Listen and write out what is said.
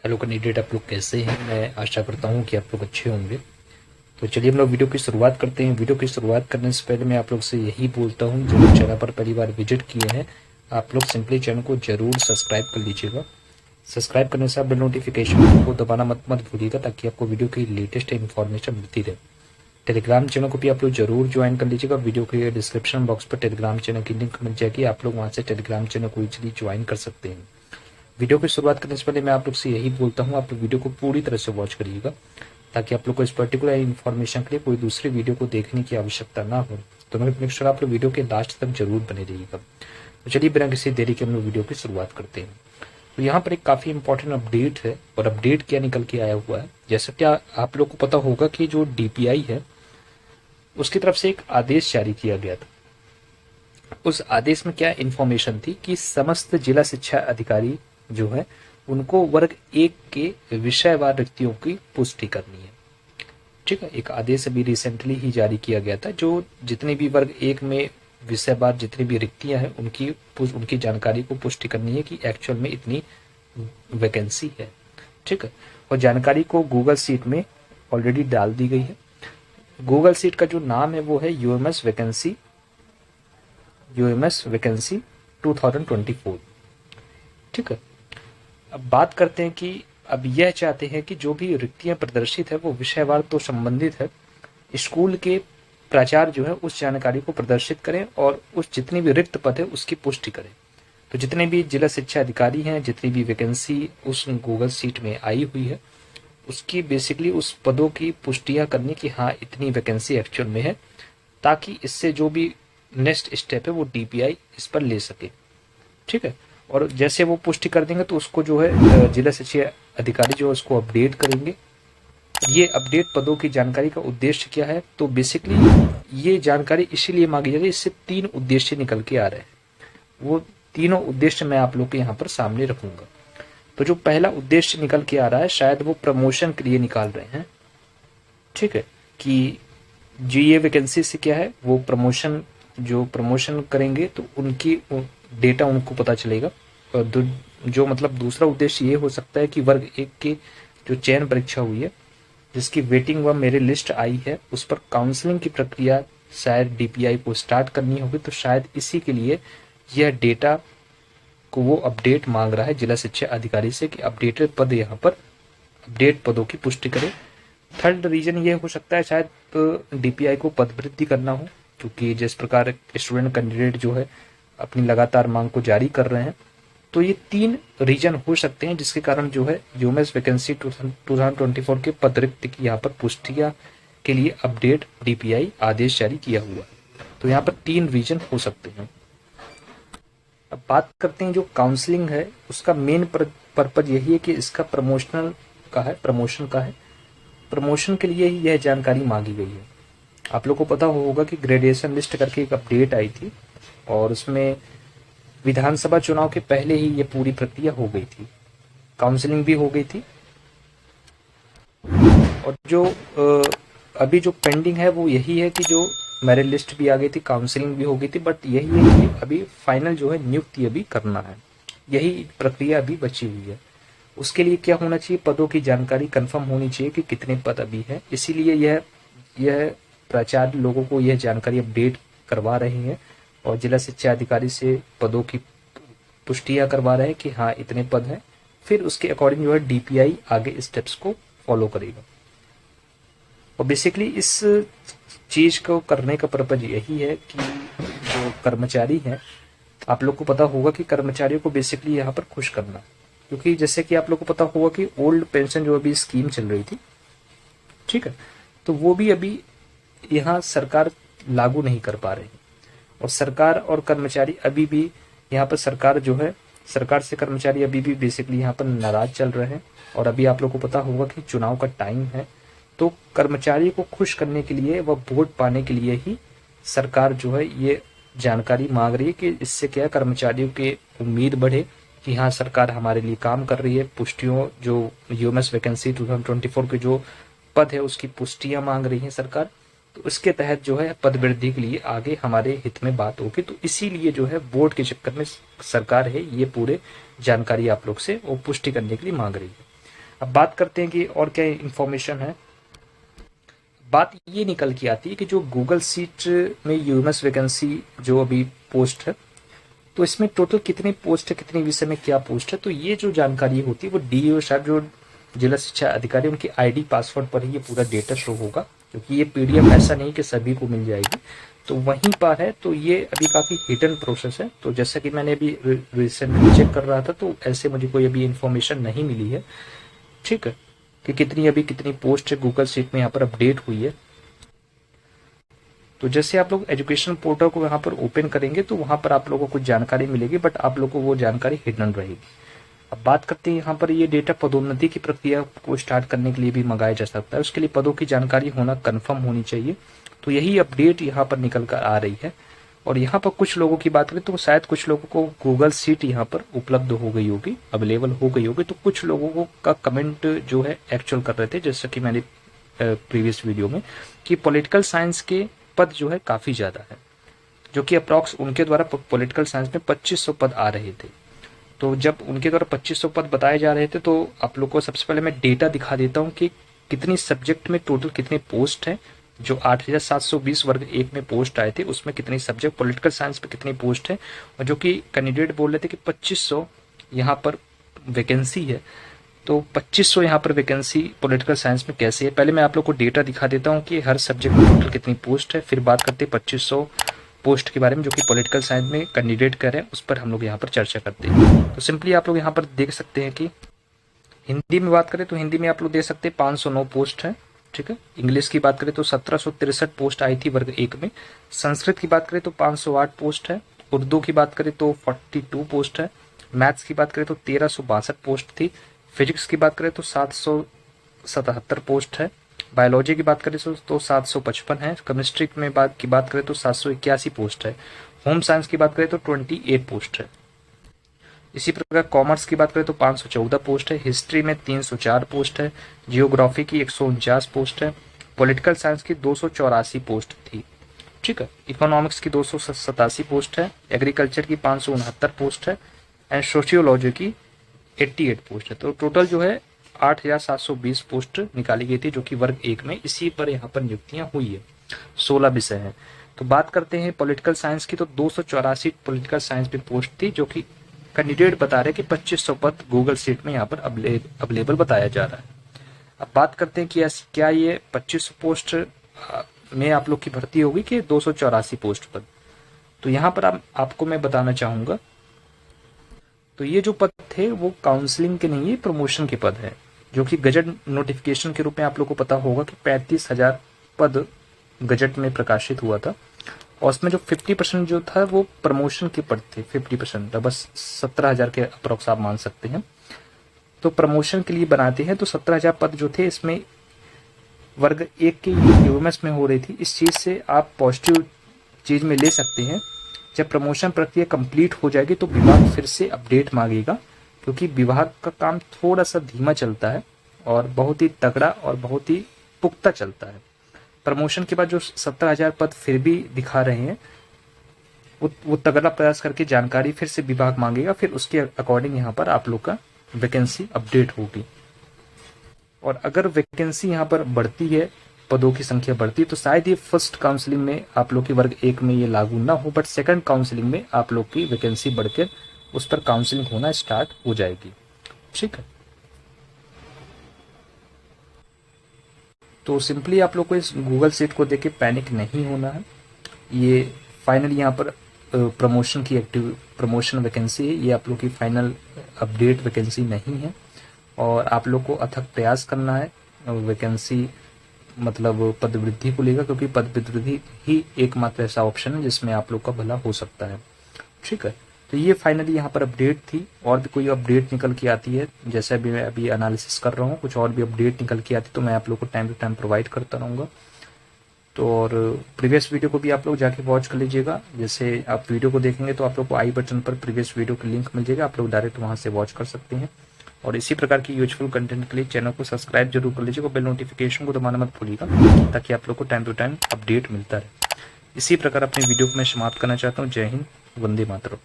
Hello candidate, आप लोग कैसे हैं? मैं आशा करता हूं कि आप लोग अच्छे होंगे। तो चलिए हम लोग वीडियो की शुरुआत करते हैं। वीडियो की शुरुआत करने से पहले मैं आप लोग से यही बोलता हूं, जो लोग चैनल पर पहली बार विजिट किए हैं, आप लोग सिंपली चैनल को जरूर सब्सक्राइब कर लीजिएगा। सब्सक्राइब करने से आप बेल नोटिफिकेशन को दबाना मत भूलिएगा, ताकि आपको वीडियो की लेटेस्ट इन्फॉर्मेशन मिलती रहे। टेलीग्राम चैनल को भी आप लोग जरूर ज्वाइन कर लीजिएगा। वीडियो के डिस्क्रिप्शन बॉक्स पर टेलीग्राम चैनल की लिंक मिल जाएगी, आप लोग वहां से टेलीग्राम चैनल को इजीली ज्वाइन कर सकते हैं। वीडियो की शुरुआत करने से पहले मैं आप लोग से यही बोलता हूँ, आप लोग वीडियो को पूरी तरह से वॉच करिएगा, ताकि आप लोग को इस पर्टिकुलर इन्फॉर्मेशन के लिए कोई दूसरी वीडियो को देखने की आवश्यकता ना हो। तो मेक श्योर आप लोग वीडियो के लास्ट तक जरूर बने रहिएगा। तो चलिए बिना किसी देरी के हम लोग वीडियो की शुरुआत करते हैं। तो यहाँ पर एक काफी इंपॉर्टेंट अपडेट है, और अपडेट क्या निकल के आया हुआ है, जैसा क्या आप लोग को पता होगा कि जो डीपीआई है उसकी तरफ से एक आदेश जारी किया गया था। उस आदेश में क्या इन्फॉर्मेशन थी कि समस्त जिला शिक्षा अधिकारी जो है उनको वर्ग 1 के विषयवार रिक्तियों की पुष्टि करनी है। ठीक है, एक आदेश अभी रिसेंटली ही जारी किया गया था, जो जितने भी वर्ग 1 में विषयवार जितनी भी रिक्तियां हैं उनकी जानकारी को पुष्टि करनी है कि एक्चुअल में इतनी वैकेंसी है। ठीक है, और जानकारी को गूगल शीट में ऑलरेडी डाल दी गई है। गूगल शीट का जो नाम है वो है यूएमएस वैकेंसी 2024। ठीक है, अब बात करते हैं कि अब यह चाहते हैं कि जो भी रिक्तियां प्रदर्शित है वो विषयवार तो संबंधित है, स्कूल के प्राचार्य जो है उस जानकारी को प्रदर्शित करें और उस जितनी भी रिक्त पद है उसकी पुष्टि करें। तो जितने भी जिला शिक्षा अधिकारी हैं, जितनी भी वैकेंसी उस गूगल शीट में आई हुई है, उसकी बेसिकली उस पदों की पुष्टियां करनी कि हाँ इतनी वैकेंसी एक्चुअल में है, ताकि इससे जो भी नेक्स्ट स्टेप है वो डीपीआई इस पर ले सके। ठीक है, और जैसे वो पुष्टि कर देंगे तो उसको जो है जिला शिक्षा अधिकारी जो है उसको अपडेट करेंगे। ये अपडेट पदों की जानकारी का उद्देश्य क्या है, तो बेसिकली ये जानकारी इसीलिए मांगी जा रही है, इससे 3 उद्देश्य निकल के आ रहे हैं। वो तीनों उद्देश्य मैं आप लोग के यहाँ पर सामने रखूंगा। तो जो पहला उद्देश्य निकल के आ रहा है, शायद वो प्रमोशन के लिए निकाल रहे हैं। ठीक है, कि जो ये वैकेंसी से क्या है वो प्रमोशन करेंगे तो उनकी डेटा उनको पता चलेगा। और जो मतलब दूसरा उद्देश्य ये हो सकता है कि वर्ग 1 की जो चयन परीक्षा हुई है, जिसकी वेटिंग व मेरिट लिस्ट आई है, उस पर काउंसलिंग की प्रक्रिया शायद डीपीआई को स्टार्ट करनी होगी। तो शायद इसी के लिए यह डेटा को वो अपडेट मांग रहा है जिला शिक्षा अधिकारी से कि अपडेटेड पद यहाँ पर अपडेट पदों की पुष्टि करें। थर्ड रीजन ये हो सकता है शायद डीपीआई को पद वृद्धि करना हो, क्योंकि जिस प्रकार स्टूडेंट कैंडिडेट जो है अपनी लगातार मांग को जारी कर रहे हैं। तो ये 3 रीजन हो सकते हैं जिसके कारण जो है यूएमएस वैकेंसी 2024 के पद रिक्त की यहाँ पर पुष्टिया के लिए अपडेट डीपीआई आदेश जारी किया हुआ है। तो यहाँ पर 3 रीजन हो सकते हैं। अब बात करते हैं जो काउंसलिंग है उसका मेन पर्पज यही है कि इसका प्रमोशन का है। प्रमोशन के लिए ही यह जानकारी मांगी गई है। आप लोगों को पता होगा कि ग्रेजुएशन लिस्ट करके एक अपडेट आई थी, और उसमें विधानसभा चुनाव के पहले ही ये पूरी प्रक्रिया हो गई थी, काउंसलिंग भी हो गई थी। और जो अभी जो पेंडिंग है वो यही है कि जो मेरिट लिस्ट भी आ गई थी, काउंसलिंग भी हो गई थी, बट यही है कि अभी फाइनल जो है नियुक्ति अभी करना है, यही प्रक्रिया अभी बची हुई है। उसके लिए क्या होना चाहिए, पदों की जानकारी कंफर्म होनी चाहिए कि कितने पद अभी है। इसीलिए यह प्राचार्य लोगों को यह जानकारी अपडेट करवा रहे हैं और जिला शिक्षा अधिकारी से पदों की पुष्टियां करवा रहे हैं कि हाँ इतने पद हैं। फिर उसके अकॉर्डिंग जो है डीपीआई आगे स्टेप्स को फॉलो करेगा। और बेसिकली इस चीज को करने का पर्पज यही है कि जो कर्मचारी हैं, आप लोग को पता होगा कि कर्मचारियों को बेसिकली यहाँ पर खुश करना, क्योंकि जैसे कि आप लोग को पता होगा कि ओल्ड पेंशन जो अभी स्कीम चल रही थी, ठीक है, तो वो भी अभी यहाँ सरकार लागू नहीं कर पा रही। और सरकार और कर्मचारी अभी भी यहाँ पर सरकार से कर्मचारी अभी भी बेसिकली यहाँ पर नाराज चल रहे हैं। और अभी आप लोग को पता होगा कि चुनाव का टाइम है, तो कर्मचारी को खुश करने के लिए व वोट पाने के लिए ही सरकार जो है ये जानकारी मांग रही है कि इससे क्या कर्मचारियों की उम्मीद बढ़े कि हाँ सरकार हमारे लिए काम कर रही है। पुष्टियों जो यूएमएस वैकेंसी 2024 के जो पद है उसकी पुष्टियां मांग रही है सरकार, तो इसके तहत जो है पद वृद्धि के लिए आगे हमारे हित में बात होगी। तो इसीलिए जो है वोट के चक्कर में सरकार है ये पूरे जानकारी आप लोग से वो पुष्टि करने के लिए मांग रही है। अब बात करते हैं कि और क्या इन्फॉर्मेशन है। बात ये निकल के आती है कि जो गूगल सीट में यूएमएस वैकेंसी जो अभी पोस्ट है, तो इसमें टोटल कितनी पोस्ट है, कितने विषय में क्या पोस्ट है, तो ये जो जानकारी होती है वो डीईओ साहब जो जिला शिक्षा अधिकारी उनके आईडी पासवर्ड पर ही ये पूरा डेटा शो होगा, क्योंकि ये पीडीएफ ऐसा नहीं कि सभी को मिल जाएगी, तो वहीं पर है। तो ये अभी काफी हिडन प्रोसेस है। तो जैसा कि मैंने अभी रिसेंटली चेक कर रहा था, तो ऐसे मुझे कोई अभी इन्फॉर्मेशन नहीं मिली है, ठीक है, कि कितनी पोस्ट है गूगल सीट में यहाँ पर अपडेट हुई है। तो जैसे आप लोग एजुकेशन पोर्टल को यहाँ पर ओपन करेंगे तो वहां पर आप लोगों को कुछ जानकारी मिलेगी, बट आप लोगों को वो जानकारी हिडन रहेगी। अब बात करते हैं यहाँ पर ये डेटा पदोन्नति की प्रक्रिया को स्टार्ट करने के लिए भी मंगाया जा सकता है, उसके लिए पदों की जानकारी होना कन्फर्म होनी चाहिए। तो यही अपडेट यहाँ पर निकल कर आ रही है। और यहाँ पर कुछ लोगों की बात करें तो शायद कुछ लोगों को गूगल सीट यहाँ पर उपलब्ध हो गई होगी, अवेलेबल हो गई होगी, तो कुछ लोगों को का कमेंट जो है एक्चुअल कर रहे थे, जैसा कि मैंने प्रीवियस वीडियो में, कि पॉलिटिकल साइंस के पद जो है काफी ज्यादा है, जो कि अप्रॉक्स उनके द्वारा पॉलिटिकल साइंस में 2500 पद आ रहे थे। तो जब उनके द्वारा 2500 पद बताए जा रहे थे, तो आप लोग को सबसे पहले मैं डेटा दिखा देता हूँ कि कितनी सब्जेक्ट में टोटल कितने पोस्ट हैं। जो 8720 वर्ग 1 में पोस्ट आए थे उसमें कितनी सब्जेक्ट पॉलिटिकल साइंस में कितनी पोस्ट है, और जो कि कैंडिडेट बोल रहे थे कि 2500 यहाँ पर वैकेंसी है। तो 2500 यहाँ पर वैकेंसी पॉलिटिकल साइंस में कैसे है, पहले मैं आप लोग को डेटा दिखा देता हूँ कि हर सब्जेक्ट में टोटल कितनी पोस्ट है, फिर बात करते हैं 2500 पोस्ट के बारे में जो कि पॉलिटिकल साइंस में कैंडिडेट कर रहे हैं, उस पर हम लोग यहाँ पर चर्चा करते हैं। तो सिंपली आप लोग यहाँ पर देख सकते हैं कि हिंदी में बात करें तो हिंदी में आप लोग देख सकते हैं 509 पोस्ट है, ठीक है। इंग्लिश की बात करें तो 1763 पोस्ट आई थी वर्ग 1 में। संस्कृत की बात करें तो 508 पोस्ट है। उर्दू की बात करें तो 42 पोस्ट है। मैथ्स की बात करें तो 1362 पोस्ट थी। फिजिक्स की बात करें तो 777 पोस्ट है। बायोलॉजी की बात करें तो 755 है। केमिस्ट्री में की बात करें तो 781 पोस्ट है। होम साइंस की बात करें तो 28 पोस्ट है। इसी प्रकार कॉमर्स की बात करें तो 514 पोस्ट है। हिस्ट्री में 304 पोस्ट है। जियोग्राफी की 149 पोस्ट है। पॉलिटिकल साइंस की 284 पोस्ट थी, ठीक है। इकोनॉमिक्स की 287 पोस्ट है। एग्रीकल्चर की 569 पोस्ट है एंड सोशियोलॉजी की 88 पोस्ट है। तो टोटल जो है 8720 पोस्ट निकाली गई थी, जो कि वर्ग 1 में इसी पर यहाँ पर नियुक्तियां हुई है। 16 विषय हैं। तो बात करते हैं पॉलिटिकल साइंस की, तो 284 पॉलिटिकल साइंस में पोस्ट थी, जो कि कैंडिडेट बता रहे कि 2500 पद गूगल सीट में यहाँ पर अवेलेबल बताया जा रहा है। अब बात करते हैं कि क्या ये 2500 पोस्ट में आप लोग की भर्ती होगी कि 284 पोस्ट पद। तो यहाँ पर आपको मैं बताना चाहूंगा, तो ये जो पद थे वो काउंसलिंग के नहीं, ये प्रमोशन के पद है, जो कि गजट नोटिफिकेशन के रूप में आप लोग को पता होगा कि 35,000 पद गजट में प्रकाशित हुआ था, और उसमें जो 50% जो था वो प्रमोशन के पद थे। 50% बस 17,000 के अप्रोक्स आप मान सकते हैं। तो प्रमोशन के लिए बनाते हैं, तो 17,000 पद जो थे इसमें वर्ग 1 के यूएमएस में हो रही थी। इस चीज से आप पॉजिटिव चीज में ले सकते हैं। जब प्रमोशन प्रक्रिया कंप्लीट हो जाएगी तो विभाग फिर से अपडेट मांगेगा, क्योंकि विभाग का काम थोड़ा सा धीमा चलता है और बहुत ही तगड़ा और बहुत ही पुख्ता चलता है। प्रमोशन के बाद जो 17,000 पद फिर भी दिखा रहे हैं, वो तगड़ा प्रयास करके जानकारी फिर से विभाग मांगेगा, फिर उसके अकॉर्डिंग यहाँ पर आप लोग का वैकेंसी अपडेट होगी। और अगर वैकेंसी यहाँ पर बढ़ती है, पदों की संख्या बढ़ती, तो शायद ये फर्स्ट काउंसलिंग में आप लोग की वर्ग 1 में ये लागू ना हो, बट सेकंड काउंसलिंग में आप लोग की वैकेंसी बढ़कर उस पर काउंसलिंग होना स्टार्ट हो जाएगी, ठीक है। तो सिंपली आप लोग को इस गूगल सीट को देख के पैनिक नहीं होना है। ये फाइनल यहाँ पर प्रमोशन की एक्टिव प्रमोशन वैकेंसी है, ये आप लोग की फाइनल अपडेट वैकेंसी नहीं है, और आप लोग को अथक प्रयास करना है वैकेंसी मतलब पद वृद्धि को लेकर, क्योंकि पद वृद्धि ही एकमात्र ऐसा ऑप्शन है जिसमें आप लोग का भला हो सकता है, ठीक है। तो ये फाइनली यहाँ पर अपडेट थी। और भी कोई अपडेट निकल के आती है, जैसे अभी मैं अभी एनालिसिस कर रहा हूँ, कुछ और भी अपडेट निकल के आती तो मैं आप लोग को टाइम टू टाइम प्रोवाइड करता रहूँगा। तो और प्रीवियस वीडियो को भी आप लोग जाके वॉच कर लीजिएगा। जैसे आप वीडियो को देखेंगे तो आप लोग को आई बटन पर प्रीवियस वीडियो की लिंक मिल जाएगा, आप लोग डायरेक्ट वहाँ से वॉच कर सकते हैं। और इसी प्रकार की यूजफुल कंटेंट के लिए चैनल को सब्सक्राइब जरूर कर लीजिएगा, बेल नोटिफिकेशन को दबाना मत भूलिएगा, ताकि आप लोग को टाइम टू टाइम अपडेट मिलता रहे। इसी प्रकार अपने वीडियो को मैं समाप्त करना चाहता हूँ। जय हिंद, वंदे मातरम।